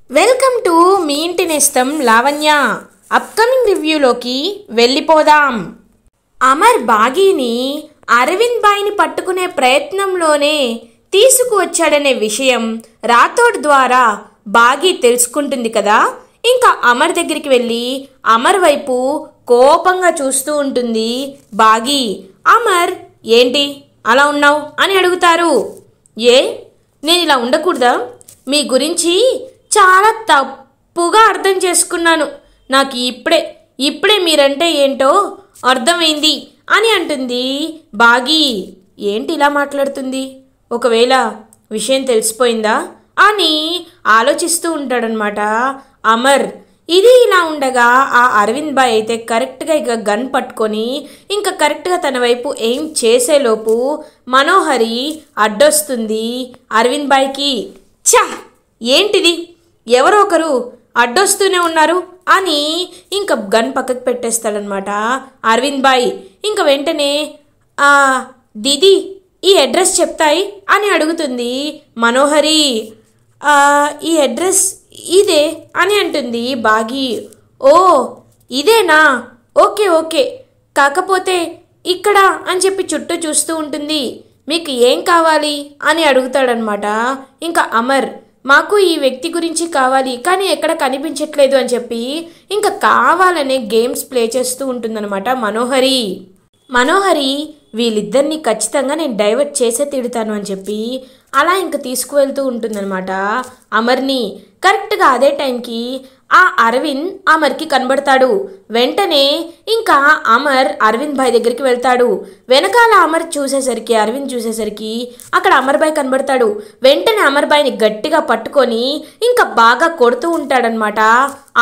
Welcome to me ఇంటి నేస్తం Lavanya. Upcoming రివ్యూలోకి వెళ్ళిపోదాం. అమర్ బాగీని అరవింద్ బాయ్ని పట్టుకునే ప్రయత్నంలోనే తీసుకువచ్చాడనే విషయం రాథోడ్ ద్వారా బాగీ తెలుసుకుంటుంది కదా. ఇంకా అమర్ దగ్గరికి వెళ్ళి అమర్ వైపు కోపంగా చూస్తూ ఉంటుంది బాగీ. అమర్ ఏంటి అలా ఉన్నావు అని అడుగుతారు. నేను ఇలా ఉండకూడదా? మీ గురించి చాలా తప్పుగా అర్థం చేసుకున్నాను. నాకు ఇప్పుడే మీరంటే ఏంటో అర్థమైంది అని అంటుంది బాగీ. ఏంటి ఇలా మాట్లాడుతుంది? ఒకవేళ విషయం తెలిసిపోయిందా అని ఆలోచిస్తూ ఉంటాడనమాట అమర్. ఇది ఇలా ఉండగా ఆ అరవింద్ బాయ్ అయితే కరెక్ట్గా ఇక గన్ పట్టుకొని ఇంకా కరెక్ట్గా తన వైపు ఏం చేసేలోపు మనోహరి అడ్డొస్తుంది అరవింద్ బాయ్కి. ఏంటిది, ఎవరో ఒకరు అడ్డొస్తూనే ఉన్నారు అని ఇంకా గన్ పక్కకు పెట్టేస్తాడనమాట అరవింద్ బాయ్. ఇంకా వెంటనే దీది ఈ అడ్రస్ చెప్తాయి అని అడుగుతుంది మనోహరి. ఈ అడ్రస్ ఇదే అని అంటుంది బాగీ. ఓ ఇదేనా, ఓకే కాకపోతే ఇక్కడ అని చెప్పి చుట్టూ చూస్తూ ఉంటుంది. మీకు ఏం కావాలి అని అడుగుతాడనమాట ఇంకా అమర్. మాకు ఈ వ్యక్తి గురించి కావాలి కానీ ఎక్కడ కనిపించట్లేదు అని చెప్పి ఇంకా కావాలనే గేమ్స్ ప్లే చేస్తూ ఉంటుందన్నమాట మనోహరి వీళ్ళిద్దరిని ఖచ్చితంగా నేను డైవర్ట్ చేసే తిడతాను అని చెప్పి అలా ఇంకా తీసుకువెళ్తూ ఉంటుందన్నమాట అమర్ని. కరెక్ట్గా అదే టైంకి ఆ అరవింద్ అమర్కి కనబడతాడు. వెంటనే ఇంకా అమర్ అరవింద్ భాయ్ దగ్గరికి వెళ్తాడు. వెనకాల అరవింద్ చూసేసరికి అక్కడ అమర్ భాయ్ కనబడతాడు. వెంటనే అమర్ భాయ్ని గట్టిగా పట్టుకొని ఇంకా బాగా కొడుతూ ఉంటాడనమాట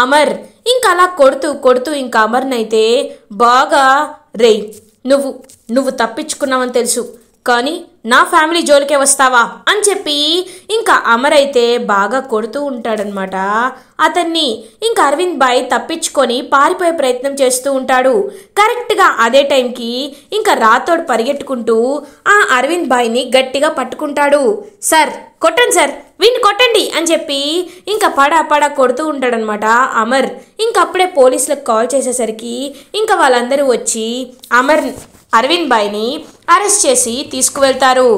అమర్. ఇంకా అలా కొడుతూ ఇంకా అమర్నైతే బాగా రేయ్ నువ్వు తప్పించుకున్నావని తెలుసు కానీ నా ఫ్యామిలీ జోలికే వస్తావా అని చెప్పి ఇంకా అమర్ అయితే బాగా కొడుతూ ఉంటాడనమాట అతన్ని. ఇంకా అరవింద్ బాయ్ తప్పించుకొని పారిపోయే ప్రయత్నం చేస్తూ ఉంటాడు. కరెక్ట్గా అదే టైంకి ఇంకా రాథోడ్ పరిగెట్టుకుంటూ ఆ అరవింద్ బాయ్ని గట్టిగా పట్టుకుంటాడు. సార్ కొట్టండి సార్, వీడిని కొట్టండి అని చెప్పి ఇంకా పడా కొడుతూ ఉంటాడనమాట అమర్. ఇంకప్పుడే పోలీసులకు కాల్ చేసేసరికి ఇంకా వాళ్ళందరూ వచ్చి అరవింద్ బాయ్ని అరెస్ట్ చేసి తీసుకువెళ్తారు.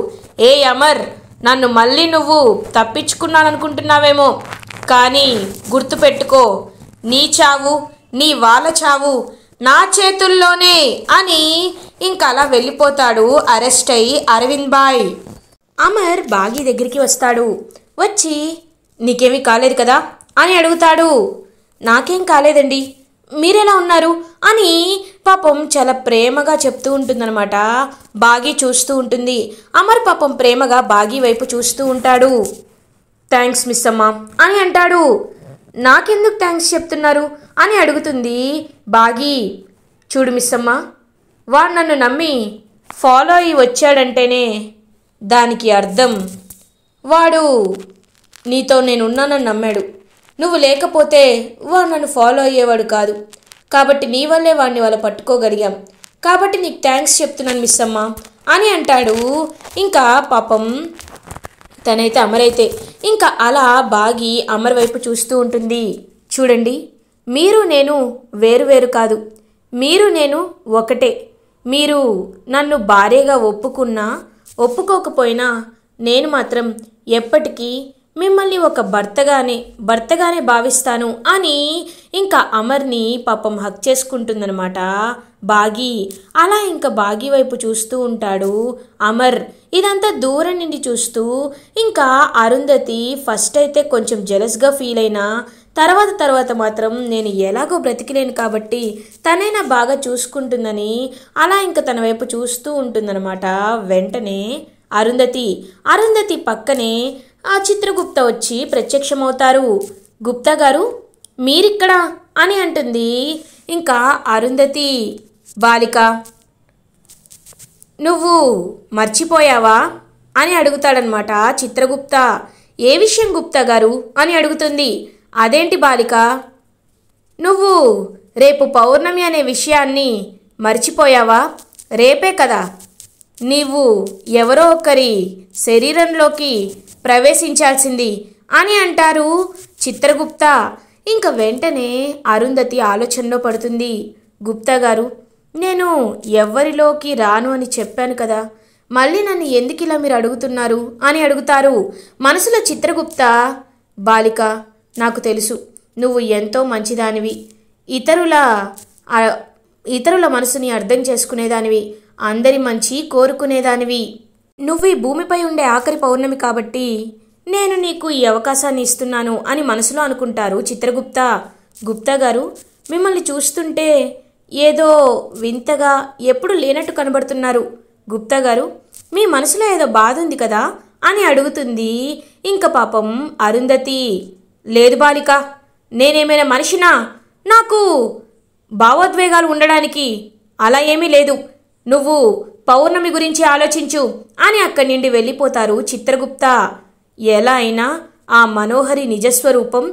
అమర్, నన్ను మళ్ళీ నువ్వు తప్పించుకున్నాననుకుంటున్నావేమో కానీ గుర్తుపెట్టుకో, నీ చావు నీ వాళ్ళ చావు నా చేతుల్లోనే అని ఇంకా అలా వెళ్ళిపోతాడు అరెస్ట్ అయ్యి అరవింద్ బాయ్. అమర్ బాగీ దగ్గరికి వస్తాడు. వచ్చి నీకేమీ కాలేదు కదా అని అడుగుతాడు. నాకేం కాలేదండి, మీరెలా ఉన్నారు అని పాపం చాలా ప్రేమగా చెప్తూ ఉంటుందన్నమాట బాగీ. చూస్తూ ఉంటుంది అమర్ పాపం ప్రేమగా బాగీ వైపు చూస్తూ ఉంటాడు. థ్యాంక్స్ మిస్ అమ్మ అని అంటాడు. నాకెందుకు థ్యాంక్స్ చెప్తున్నారు అని అడుగుతుంది బాగీ. చూడు మిస్ అమ్మ, వాడు నన్ను నమ్మి ఫాలో అయ్యి వచ్చాడంటేనే దానికి అర్థం వాడు నీతో నేనున్నానని నమ్మాడు. నువ్వు లేకపోతే వాడు నన్ను ఫాలో అయ్యేవాడు కాదు. కాబట్టి నీ వల్లే వాడిని వాళ్ళ పట్టుకోగలిగాం. కాబట్టి నీకు థ్యాంక్స్ చెప్తున్నాను మిస్ అమ్మ అని అంటాడు. ఇంకా పాపం తనైతే అమరైతే ఇంకా అలా బాగి అమర్ వైపు చూస్తూ ఉంటుంది. చూడండి, మీరు నేను వేరు కాదు, మీరు నేను ఒకటే. మీరు నన్ను భార్యగా ఒప్పుకోకపోయినా నేను మాత్రం ఎప్పటికీ మిమ్మల్ని ఒక భర్తగానే భావిస్తాను అని ఇంకా అమర్ని పాపం హక్ చేసుకుంటుందన్నమాట బాగీ. అలా ఇంకా బాగీ వైపు చూస్తూ ఉంటాడు అమర్. ఇదంతా దూరం నుండి చూస్తూ ఇంకా అరుంధతి ఫస్ట్ అయితే కొంచెం జెలస్గా ఫీల్ అయినా తర్వాత మాత్రం నేను ఎలాగో బ్రతికిలేను కాబట్టి తనైనా బాగా చూసుకుంటుందని అలా ఇంకా తన వైపు చూస్తూ ఉంటుందన్నమాట. వెంటనే అరుంధతి పక్కనే ఆ చిత్రగుప్త వచ్చి ప్రత్యక్షమవుతారు. గుప్తా గారు మీరిక్కడ అని అంటుంది. ఇంకా అరుంధతి, బాలిక నువ్వు మర్చిపోయావా అని అడుగుతాడనమాట చిత్రగుప్త. ఏ విషయం గుప్తా గారు అని అడుగుతుంది. అదేంటి బాలిక, నువ్వు రేపు పౌర్ణమి అనే విషయాన్ని మర్చిపోయావా? రేపే కదా నీవు ఎవరో ఒకరి శరీరంలోకి ప్రవేశించాల్సింది అని అంటారు చిత్రగుప్త. ఇంక వెంటనే అరుంధతి ఆలోచనలో పడుతుంది. గుప్తా గారు, నేను ఎవ్వరిలోకి రాను అని చెప్పాను కదా, మళ్ళీ నన్ను ఎందుకు ఇలా మీరు అడుగుతున్నారు అని అడుగుతారు. మనసులో చిత్రగుప్త, బాలిక, నాకు తెలుసు నువ్వు ఎంతో మంచిదానివి, ఇతరుల మనసుని అర్థం చేసుకునేదానివి, అందరి మంచి కోరుకునేదానివి. నువ్వు ఈ భూమిపై ఉండే ఆఖరి పౌర్ణమి కాబట్టి నేను నీకు ఈ అవకాశాన్ని ఇస్తున్నాను అని మనసులో అనుకుంటారు చిత్రగుప్త. గుప్తా గారు, మిమ్మల్ని చూస్తుంటే ఏదో వింతగా ఎప్పుడు లేనట్టు కనబడుతున్నారు. గుప్తా గారు, మీ మనసులో ఏదో బాధ ఉంది కదా అని అడుగుతుంది. ఇంక పాపం అరుంధతి, లేదు బాలిక, నేనేమైనా మనిషినా నాకు భావోద్వేగాలు ఉండడానికి? అలా ఏమీ లేదు, నువ్వు పౌర్ణమి గురించి ఆలోచించు అని అక్కడి నుండి వెళ్ళిపోతారు చిత్రగుప్త. ఎలా అయినా ఆ మనోహరి నిజస్వరూపం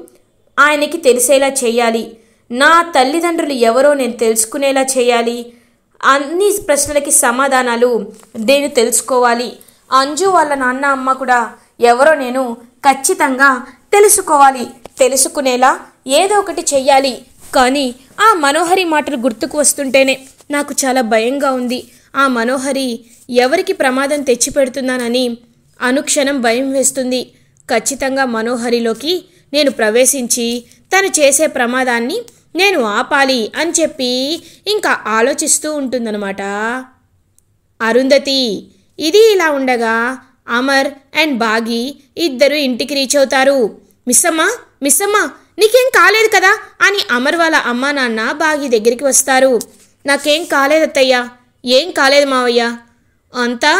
ఆయనకి తెలిసేలా చేయాలి, నా తల్లిదండ్రులు ఎవరో నేను తెలుసుకునేలా చేయాలి, అన్ని ప్రశ్నలకి సమాధానాలు నేను తెలుసుకోవాలి, అంజు వాళ్ళ నాన్న అమ్మ కూడా ఎవరో నేను ఖచ్చితంగా తెలుసుకోవాలి, తెలుసుకునేలా ఏదో ఒకటి చెయ్యాలి. కానీ ఆ మనోహరి మాటలు గుర్తుకు వస్తుంటేనే నాకు చాలా భయంగా ఉంది. ఆ మనోహరి ఎవరికి ప్రమాదం తెచ్చిపెడుతున్నానని అనుక్షణం భయం వేస్తుంది. ఖచ్చితంగా మనోహరిలోకి నేను ప్రవేశించి తను చేసే ప్రమాదాన్ని నేను ఆపాలి అని చెప్పి ఇంకా ఆలోచిస్తూ ఉంటుందన్నమాట అరుంధతి. ఇది ఇలా ఉండగా అమర్ అండ్ బాగి ఇద్దరు ఇంటికి రీచ్ అవుతారు. మిస్సమ్మ నీకేం కాలేదు కదా అని అమర్ వాళ్ళ అమ్మా నాన్న బాగి దగ్గరికి వస్తారు. నాకేం కాలేదత్తయ్యా, ఏం కాలేదు మావయ్య, అంతా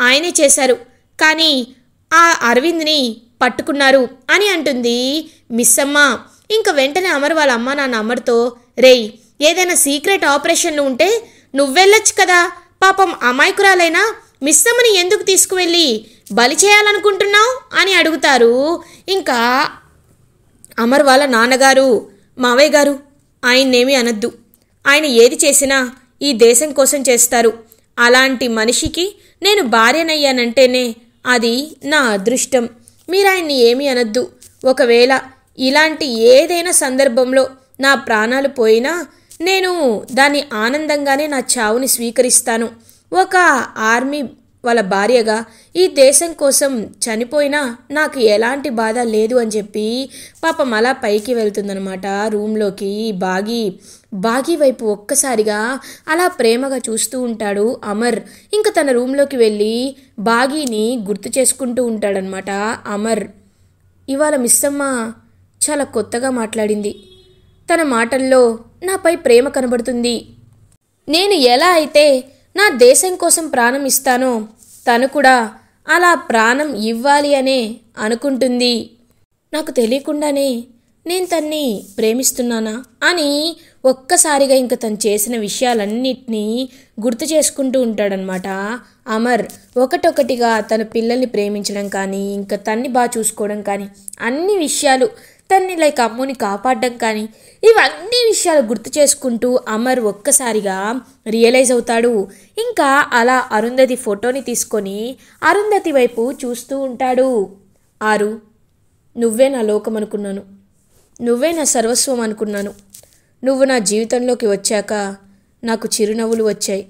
ఆయనే చేశారు, కానీ ఆ అరవింద్ని పట్టుకున్నారు అని అంటుంది మిస్సమ్మ. ఇంక వెంటనే అమర్ వాళ్ళ అమ్మా నాన్న అమర్తో, రేయ్, ఏదైనా సీక్రెట్ ఆపరేషన్లు ఉంటే నువ్వెళ్ళొచ్చు కదా, పాపం అమాయకురాలైనా మిస్సమ్మని ఎందుకు తీసుకువెళ్ళి బలి చేయాలనుకుంటున్నావు అని అడుగుతారు. ఇంకా అమర్ వాళ్ళ నాన్నగారు, మావయ్య గారు, ఆయన్నేమీ అనద్దు, ఆయన ఏది చేసినా ఈ దేశం కోసం చేస్తారు, అలాంటి మనిషికి నేను భార్యనయ్యానంటేనే అది నా అదృష్టం, మీరు ఆయన్ని ఏమీ అనద్దు, ఒకవేళ ఇలాంటి ఏదైనా సందర్భంలో నా ప్రాణాలు పోయినా నేను దాన్ని ఆనందంగానే నా చావుని స్వీకరిస్తాను, ఒక ఆర్మీ వాళ్ళ భార్యగా ఈ దేశం కోసం చనిపోయినా నాకు ఎలాంటి బాధ లేదు అని చెప్పి పాపం అలా పైకి వెళ్తుందనమాట రూమ్లోకి. బాగి వైపు ఒక్కసారిగా అలా ప్రేమగా చూస్తూ ఉంటాడు అమర్. ఇంకా తన రూమ్లోకి వెళ్ళి బాగిని గుర్తు చేసుకుంటూ ఉంటాడనమాట అమర్. ఇవాళ మిస్సమ్మ చాలా కొత్తగా మాట్లాడింది, తన మాటల్లో నాపై ప్రేమ కనబడుతుంది, నేను ఎలా అయితే నా దేశం కోసం ప్రాణం ఇస్తానో తను కూడా అలా ప్రాణం ఇవ్వాలి అనే అనుకుంటుంది. నాకు తెలియకుండానే నేను తన్ని ప్రేమిస్తున్నానా అని ఒక్కసారిగా ఇంక తను చేసిన విషయాలన్నిటినీ గుర్తు చేసుకుంటూ ఉంటాడనమాట అమర్. ఒకటొకటిగా తన పిల్లల్ని ప్రేమించడం కానీ, ఇంకా తన్ని బాగా చూసుకోవడం కానీ, అన్ని విషయాలు తన్ని లైక్ అమ్ముని కాపాడడం కానీ, ఇవన్నీ విషయాలు గుర్తు చేసుకుంటూ అమర్ ఒక్కసారిగా రియలైజ్ అవుతాడు. ఇంకా అలా అరుంధతి ఫోటోని తీసుకొని అరుంధతి వైపు చూస్తూ ఉంటాడు. ఆరు, నువ్వే నా లోకం అనుకున్నాను, నువ్వే నా సర్వస్వం అనుకున్నాను, నువ్వు నా జీవితంలోకి వచ్చాక నాకు చిరునవ్వులు వచ్చాయి,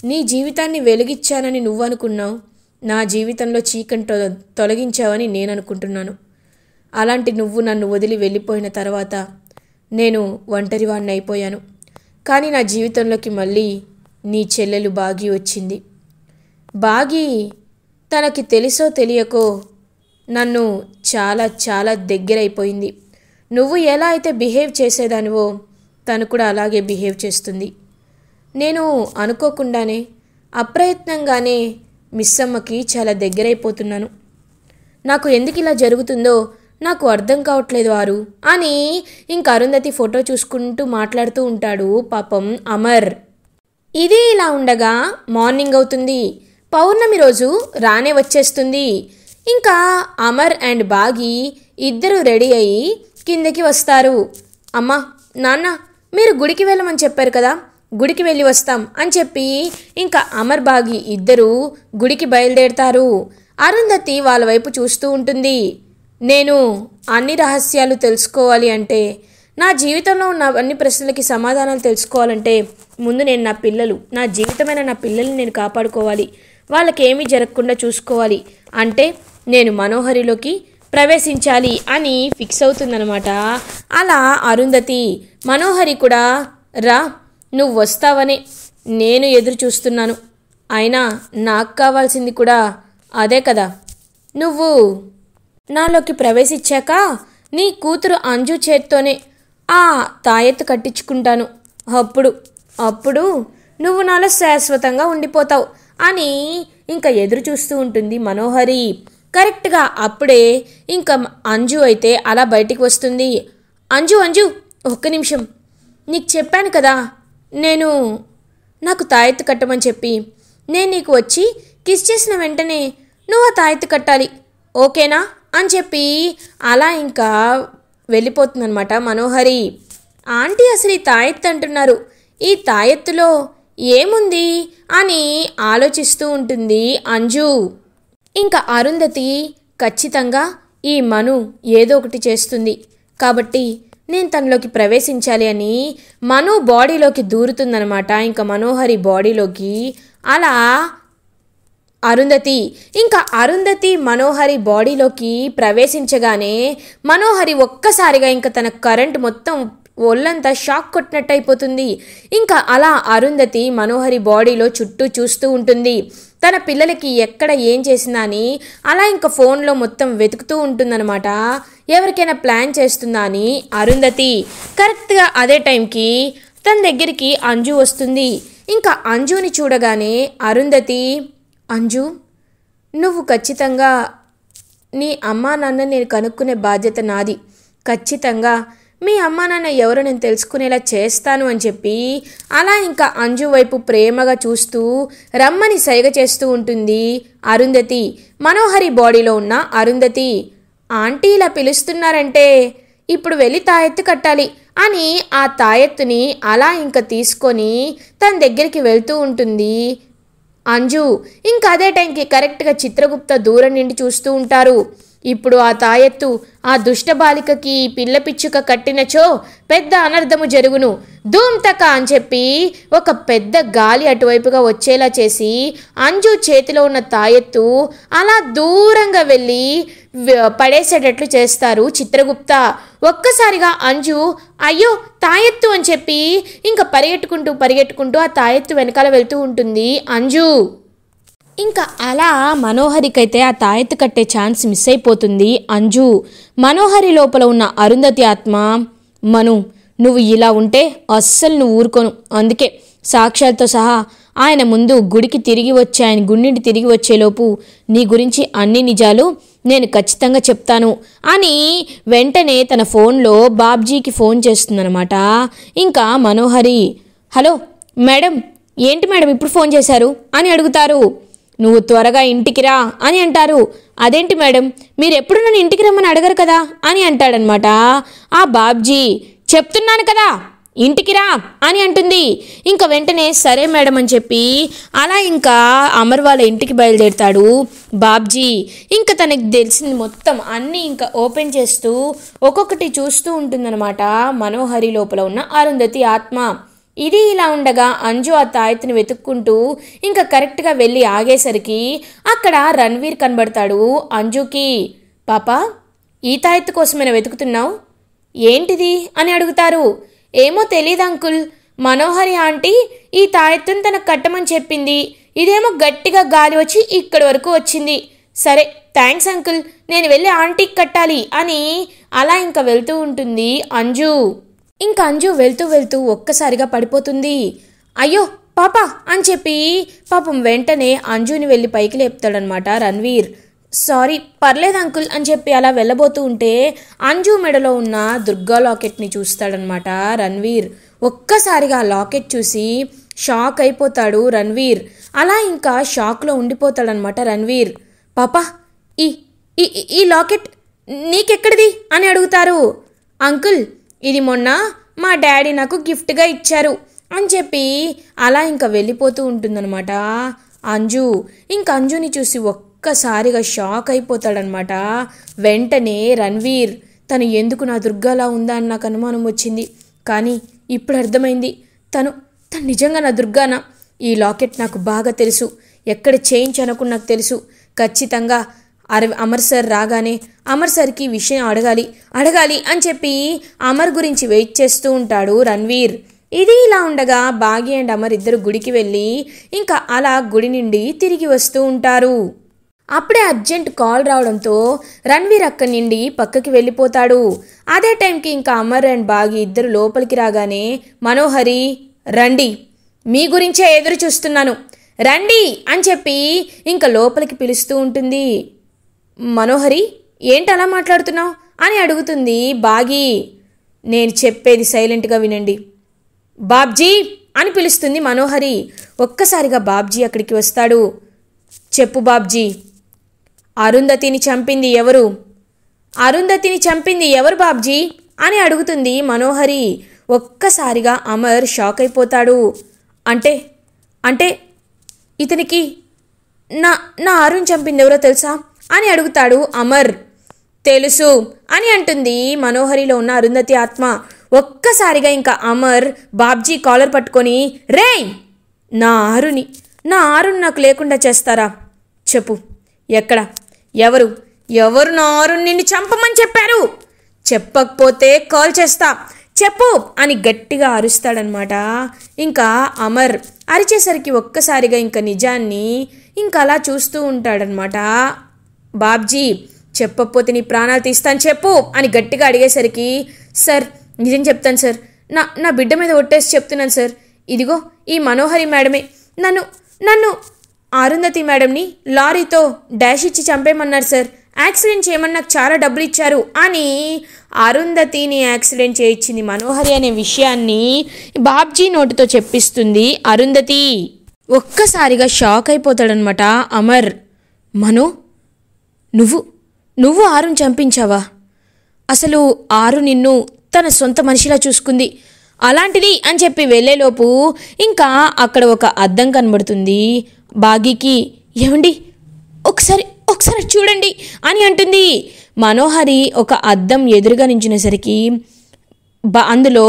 నీ జీవితాన్ని వెలిగించానని నువ్వు అనుకున్నావు, నా జీవితంలో చీకటి తొలగించావని నేను అనుకుంటున్నాను. అలాంటి నువ్వు నన్ను వదిలి వెళ్ళిపోయిన తర్వాత నేను ఒంటరివాణ్ణి అయిపోయాను. కానీ నా జీవితంలోకి మళ్ళీ నీ చెల్లెలు బాగి వచ్చింది. బాగి తనకి తెలుసో తెలియకో నన్ను చాలా చాలా దగ్గరైపోయింది. నువ్వు ఎలా అయితే బిహేవ్ చేసేదానివో తను కూడా అలాగే బిహేవ్ చేస్తుంది. నేను అనుకోకుండానే అప్రయత్నంగానే మిస్సమ్మకి చాలా దగ్గరైపోతున్నాను. నాకు ఎందుకు ఇలా జరుగుతుందో నాకు అర్థం కావట్లేదు ఆరు అని ఇంక అరుంధతి ఫోటో చూసుకుంటూ మాట్లాడుతూ ఉంటాడు పాపం అమర్. ఇది ఇలా ఉండగా మార్నింగ్ అవుతుంది. పౌర్ణమి రోజు రానే వచ్చేస్తుంది. ఇంకా అమర్ అండ్ బాగి ఇద్దరు రెడీ అయ్యి కిందకి వస్తారు. అమ్మా, నాన్న, మీరు గుడికి వెళ్ళమని చెప్పారు కదా, గుడికి వెళ్ళి వస్తాం అని చెప్పి ఇంకా అమర్ బాగి ఇద్దరు గుడికి బయలుదేరుతారు. అరుంధతి వాళ్ళ వైపు చూస్తూ ఉంటుంది. నేను అన్ని రహస్యాలు తెలుసుకోవాలి అంటే, నా జీవితంలో ఉన్న అన్ని ప్రశ్నలకి సమాధానాలు తెలుసుకోవాలంటే ముందు నేను నా జీవితమైన నా పిల్లల్ని నేను కాపాడుకోవాలి, వాళ్ళకి ఏమీ జరగకుండా చూసుకోవాలి. అంటే నేను మనోహరిలోకి ప్రవేశించాలి అని ఫిక్స్ అవుతుందన్నమాట. అలా అరుంధతి మనోహరి కూడా రా, నువ్వు వస్తావనే నేను ఎదురు చూస్తున్నాను. అయినా నాకు కావాల్సింది కూడా అదే కదా. నువ్వు నాలోకి ప్రవేశించాక నీ కూతురు అంజు చేత్తోనే ఆ తాయెత్తు కట్టించుకుంటాను. అప్పుడు నువ్వు నాలో శాశ్వతంగా ఉండిపోతావు అని ఇంకా ఎదురు చూస్తూ ఉంటుంది మనోహరి. కరెక్ట్గా అప్పుడే ఇంకా అంజు అయితే అలా బయటికి వస్తుంది. అంజు ఒక్క నిమిషం, నీకు చెప్పాను కదా నాకు తాయెత్తు కట్టమని చెప్పి. నేను నీకు వచ్చి కిస్ చేసిన వెంటనే నువ్వు ఆ తాయెత్తు కట్టాలి, ఓకేనా అని చెప్పి అలా ఇంకా వెళ్ళిపోతుందనమాట మనోహరి. ఆంటీ అసలు ఈ తాయెత్తు అంటున్నారు, ఈ తాయెత్తులో ఏముంది అని ఆలోచిస్తూ ఉంటుంది అంజు. ఇంకా అరుంధతి ఖచ్చితంగా ఈ మను ఏదో ఒకటి చేస్తుంది కాబట్టి నేను తనలోకి ప్రవేశించాలి అని మను బాడీలోకి దూరుతుందనమాట. ఇంకా మనోహరి బాడీలోకి అలా అరుంధతి మనోహరి బాడీలోకి ప్రవేశించగానే మనోహరి ఒక్కసారిగా ఇంకా తన కరెంట్ మొత్తం ఒళ్ళంతా షాక్ కొట్టినట్టు అయిపోతుంది. ఇంకా అలా అరుంధతి మనోహరి బాడీలో చుట్టూ చూస్తూ ఉంటుంది. తన పిల్లలకి ఎక్కడ ఏం చేసిందా అని అలా ఇంకా ఫోన్లో మొత్తం వెతుకుతూ ఉంటుందన్నమాట. ఎవరికైనా ప్లాన్ చేస్తుందా అని అరుంధతి. కరెక్ట్గా అదే టైంకి తన దగ్గరికి అంజు వస్తుంది. ఇంకా అంజుని చూడగానే అరుంధతి, అంజు నువ్వు ఖచ్చితంగా నీ అమ్మా నాన్న నేను కనుక్కునే బాధ్యత నాది. ఖచ్చితంగా మీ అమ్మా నాన్న ఎవరో నేను తెలుసుకునేలా చేస్తాను అని చెప్పి అలా ఇంకా అంజు వైపు ప్రేమగా చూస్తూ రమ్మని సైగ చేస్తూ ఉంటుంది అరుంధతి. మనోహరి బాడీలో ఉన్న అరుంధతి, ఆంటీ ఇలా పిలుస్తున్నారంటే ఇప్పుడు వెళ్ళి తాయెత్తు కట్టాలి అని ఆ తాయెత్తుని అలా ఇంకా తీసుకొని తన దగ్గరికి వెళ్తూ ఉంటుంది అంజు. ఇంకా అదే టైంకి కరెక్ట్గా చిత్రగుప్త దూరం నుండి చూస్తూ ఉంటారు. ఇప్పుడు ఆ తాయెత్తు ఆ దుష్ట బాలికకి పిల్ల పిచ్చుక కట్టినచో పెద్ద అనర్థము జరుగును, ధూమ్తక అని చెప్పి ఒక పెద్ద గాలి అటువైపుగా వచ్చేలా చేసి అంజు చేతిలో ఉన్న తాయెత్తు అలా దూరంగా వెళ్ళి పడేసేటట్లు చేస్తారు చిత్రగుప్త. ఒక్కసారిగా అంజు అయ్యో తాయెత్తు అని చెప్పి ఇంకా పరిగెట్టుకుంటూ ఆ తాయెత్తు వెనకాల వెళ్తూ ఉంటుంది అంజు. ఇంకా అలా మనోహరికైతే ఆ తాయెత్తు కట్టే ఛాన్స్ మిస్ అయిపోతుంది అంజు. మనోహరి లోపల ఉన్న అరుంధతి ఆత్మ, మను నువ్వు ఇలా ఉంటే అస్సలు నువ్వు ఊరుకోను, అందుకే సాక్ష్యాలతో సహా ఆయన ముందు గుడికి తిరిగి వచ్చేలోపు నీ గురించి అన్ని నిజాలు నేను ఖచ్చితంగా చెప్తాను అని వెంటనే తన ఫోన్లో బాబ్జీకి ఫోన్ చేస్తుందన్నమాట. ఇంకా మనోహరి, హలో మేడం, ఏంటి మేడం ఇప్పుడు ఫోన్ చేశారు అని అడుగుతారు. నువ్వు త్వరగా ఇంటికి రా అని అంటారు. అదేంటి మేడం, మీరు ఎప్పుడు నన్ను ఇంటికి రమ్మని అడగరు కదా అని అంటాడనమాట. ఆ బాబ్జీ, చెప్తున్నాను కదా ఇంటికి రా అని అంటుంది. ఇంకా వెంటనే సరే మేడం అని చెప్పి అలా ఇంకా అమర్ వాళ్ళ ఇంటికి బయలుదేరుతాడు బాబ్జీ. ఇంకా తనకి తెలిసింది మొత్తం అన్నీ ఇంకా ఓపెన్ చేస్తూ ఒక్కొక్కటి చూస్తూ ఉంటుందన్నమాట మనోహరి లోపల ఉన్న అరుంధతి ఆత్మ. ఇది ఇలా ఉండగా అంజు ఆ తాయెత్తుని వెతుక్కుంటూ ఇంకా కరెక్ట్గా వెళ్ళి ఆగేసరికి అక్కడ రణ్వీర్ కనబడతాడు అంజుకి. పాపా, ఈ తాయెత్తు కోసమైనా వెతుకుతున్నావు, ఏంటిది అని అడుగుతారు. ఏమో తెలీదు అంకుల్, మనోహరి ఆంటీ ఈ తాయెత్తుని తనకు కట్టమని చెప్పింది, ఇదేమో గట్టిగా గాలి వచ్చి ఇక్కడి వరకు వచ్చింది. సరే థ్యాంక్స్ అంకుల్, నేను వెళ్ళి ఆంటీకి కట్టాలి అని అలా ఇంకా వెళ్తూ ఉంటుంది అంజు. ఇంకా అంజు వెళ్తూ ఒక్కసారిగా పడిపోతుంది. అయ్యో పాపా అని చెప్పి పాపం వెంటనే అంజుని వెళ్ళి పైకి లేపుతాడనమాట రణ్వీర్. సారీ పర్లేదు అంకుల్ అని చెప్పి అలా వెళ్ళబోతూ ఉంటే అంజు మెడలో ఉన్న దుర్గా లాకెట్ని చూస్తాడనమాట రణ్వీర్. ఒక్కసారిగా ఆ లాకెట్ చూసి షాక్ అయిపోతాడు రణ్వీర్. అలా ఇంకా షాక్లో ఉండిపోతాడనమాట రణ్వీర్. పాపా, ఈ ఈ లాకెట్ నీకెక్కడిది అని అడుగుతారు. అంకుల్, ఇది మొన్న మా డాడీ నాకు గిఫ్ట్గా ఇచ్చారు అని చెప్పి అలా ఇంకా వెళ్ళిపోతూ ఉంటుందన్నమాట అంజు. ఇంకా అంజుని చూసి ఒక్కసారిగా షాక్ అయిపోతాడనమాట. వెంటనే రణ్వీర్ తను ఎందుకు నా దుర్గాలా ఉందా అని నాకు అనుమానం వచ్చింది, కానీ ఇప్పుడు అర్థమైంది తను నిజంగా నా దుర్గానా. ఈ లాకెట్ నాకు బాగా తెలుసు, ఎక్కడ చేంజ్ అనుకుని నాకు తెలుసు. ఖచ్చితంగా అమర్ సార్ రాగానే అమర్ సార్కి విషయం అడగాలి అని చెప్పి అమర్ గురించి వెయిట్ చేస్తూ ఉంటాడు రణ్వీర్. ఇది ఇలా ఉండగా బాగి అండ్ అమర్ ఇద్దరు గుడికి వెళ్ళి ఇంకా అలా గుడి నుండి తిరిగి వస్తూ ఉంటారు. అప్పుడే అర్జెంట్ కాల్ రావడంతో రణ్వీర్ అక్కడి నుండి పక్కకి వెళ్ళిపోతాడు. అదే టైంకి ఇంకా అమర్ అండ్ బాగి ఇద్దరు లోపలికి రాగానే మనోహరి రండి, మీ గురించే ఎదురు చూస్తున్నాను రండి అని చెప్పి ఇంకా లోపలికి పిలుస్తూ ఉంటుంది. మనోహరి ఏంటి అలా మాట్లాడుతున్నావు అని అడుగుతుంది బాగి. నేను చెప్పేది సైలెంట్గా వినండి. బాబ్జీ అని పిలుస్తుంది మనోహరి. ఒక్కసారిగా బాబ్జీ అక్కడికి వస్తాడు. చెప్పు బాబ్జీ, అరుంధతిని చంపింది ఎవరు? అరుంధతిని చంపింది ఎవరు బాబ్జీ అని అడుగుతుంది మనోహరి. ఒక్కసారిగా అమర్ షాక్ అయిపోతాడు. అంటే ఇతనికి నా అరుణ్ చంపింది ఎవరో తెలుసా అని అడుగుతాడు అమర్. తెలుసు అని అంటుంది మనోహరిలో ఉన్న అరుంధతి ఆత్మ. ఒక్కసారిగా ఇంకా అమర్ బాబ్జీ కాలర్ పట్టుకొని, రేయ్ నా ఆరుని నాకు లేకుండా చేస్తారా? చెప్పు, ఎక్కడ, ఎవరు నా ఆరుని నిన్ను చంపమని చెప్పారు? చెప్పకపోతే కాల్ చేస్తా, చెప్పు అని గట్టిగా అరుస్తాడనమాట. ఇంకా అమర్ అరిచేసరికి ఒక్కసారిగా ఇంకా నిజాన్ని ఇంకా అలా చూస్తూ ఉంటాడనమాట. బాబ్జీ చెప్పకపోతే నీ ప్రాణాలు తీస్తాను చెప్పు అని గట్టిగా అడిగేసరికి, సార్ నిజం చెప్తాను సార్, నా బిడ్డ మీద ఒట్టేసి చెప్తున్నాను సార్. ఇదిగో ఈ మనోహరి మేడమే నన్ను అరుంధతి మేడంని లారీతో డాష్ ఇచ్చి చంపేయమన్నారు సార్. యాక్సిడెంట్ చేయమని నాకు చాలా డబ్బులు ఇచ్చారు అని అరుంధతిని యాక్సిడెంట్ చేయించింది మనోహరి అనే విషయాన్ని బాబ్జీ నోటితో చెప్పిస్తుంది అరుంధతి. ఒక్కసారిగా షాక్ అయిపోతాడనమాట అమర్. మనో, నువ్వు ఆరుని చంపించావా? అసలు ఆరు నిన్ను తన సొంత మనిషిలా చూసుకుంది, అలాంటిది అని చెప్పి వెళ్ళేలోపు ఇంకా అక్కడ ఒక అద్దం కనబడుతుంది బాగీకి. ఏమండి ఒకసారి చూడండి అని అంటుంది. మనోహరి ఒక అద్దం ఎదురుగా నించునేసరికి అందులో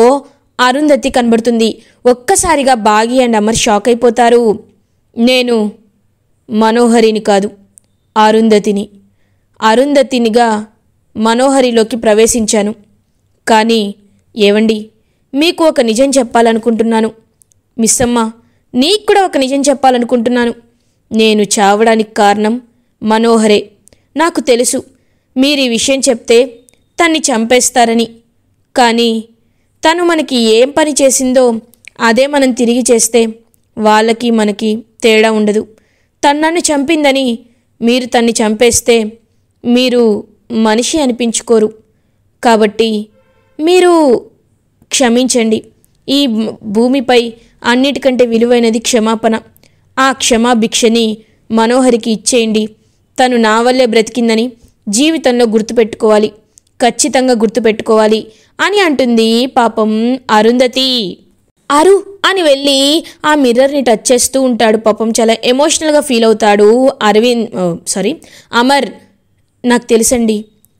అరుంధతి కనబడుతుంది. ఒక్కసారిగా బాగి అండ్ అమర్ షాక్ అయిపోతారు. నేను మనోహరిని కాదు, అరుంధతినిగా మనోహరిలోకి ప్రవేశించాను. కానీ ఏవండి, మీకు ఒక నిజం చెప్పాలనుకుంటున్నాను. మిస్సమ్మ, నీకు కూడా ఒక నిజం చెప్పాలనుకుంటున్నాను. నేను చావడానికి కారణం మనోహరే. నాకు తెలుసు మీరు ఈ విషయం చెప్తే తన్ని చంపేస్తారని, కానీ తను మనకి ఏం పని చేసిందో అదే మనం తిరిగి చేస్తే వాళ్ళకి మనకి తేడా ఉండదు. తను నన్ను చంపిందని మీరు తన్ని చంపేస్తే మీరు మనిషి అనిపించుకోరు. కాబట్టి మీరు క్షమించండి. ఈ భూమిపై అన్నిటికంటే విలువైనది క్షమాపణ. ఆ క్షమాభిక్షని మనోహరికి ఇచ్చేయండి. తను నా వల్లే బ్రతికిందని జీవితంలో గుర్తుపెట్టుకోవాలి, ఖచ్చితంగా గుర్తుపెట్టుకోవాలి అని అంటుంది పాపం అరుంధతి. అరు అని వెళ్ళి ఆ మిర్రర్ని టచ్ చేస్తూ ఉంటాడు. పాపం చాలా ఎమోషనల్గా ఫీల్ అవుతాడు అమర్. నాకు తెలుసండి,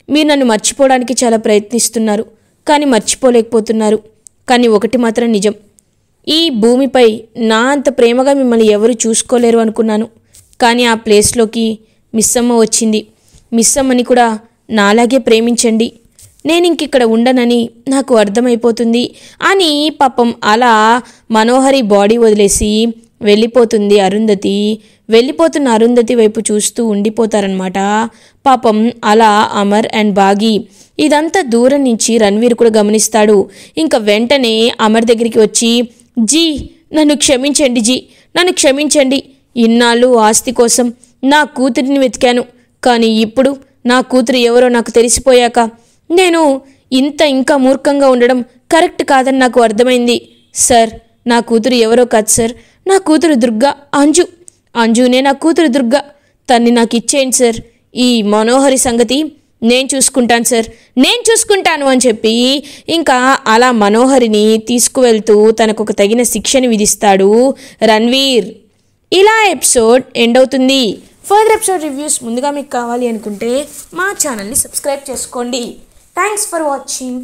మీరు నన్ను మర్చిపోవడానికి చాలా ప్రయత్నిస్తున్నారు, కానీ మర్చిపోలేకపోతున్నారు. కానీ ఒకటి మాత్రం నిజం, ఈ భూమిపై నా అంత ప్రేమగా మిమ్మల్ని ఎవరు చూసుకోలేరు అనుకున్నాను. కానీ ఆ ప్లేస్లోకి మిస్సమ్మ వచ్చింది. మిస్సమ్మని కూడా నాలాగే ప్రేమించండి. నేను ఇంకిక్కడ ఉండనని నాకు అర్థమైపోతుంది అని పాపం అలా మనోహరి బాడీ వదిలేసి వెళ్ళిపోతుంది అరుంధతి. వెళ్ళిపోతున్న అరుంధతి వైపు చూస్తూ ఉండిపోతారనమాట పాపం అలా అమర్ అండ్ బాగి. ఇదంతా దూరం నుంచి రణ్వీర్ కూడా గమనిస్తాడు. ఇంకా వెంటనే అమర్ దగ్గరికి వచ్చి, జీ నన్ను క్షమించండి. ఇన్నాళ్ళు ఆస్తి కోసం నా కూతురిని వెతికాను, కానీ ఇప్పుడు నా కూతురు ఎవరో నాకు తెలిసిపోయాక నేను ఇంకా మూర్ఖంగా ఉండడం కరెక్ట్ కాదని నాకు అర్థమైంది. సార్, నా కూతురు ఎవరో కాదు సార్, నా కూతురు దుర్గా, అంజునే నా కూతురు దుర్గా. తన్ని నాకు ఇచ్చేయండి సార్. ఈ మనోహరి సంగతి నేను చూసుకుంటాను అని చెప్పి ఇంకా అలా మనోహరిని తీసుకువెళ్తూ తనకు ఒక తగిన శిక్షను విధిస్తాడు రణ్వీర్. ఇలా ఎపిసోడ్ ఎండ్ అవుతుంది. ఫర్దర్ ఎపిసోడ్ రివ్యూస్ ముందుగా మీకు కావాలి అనుకుంటే మా ఛానల్ని సబ్స్క్రైబ్ చేసుకోండి. Thanks for watching.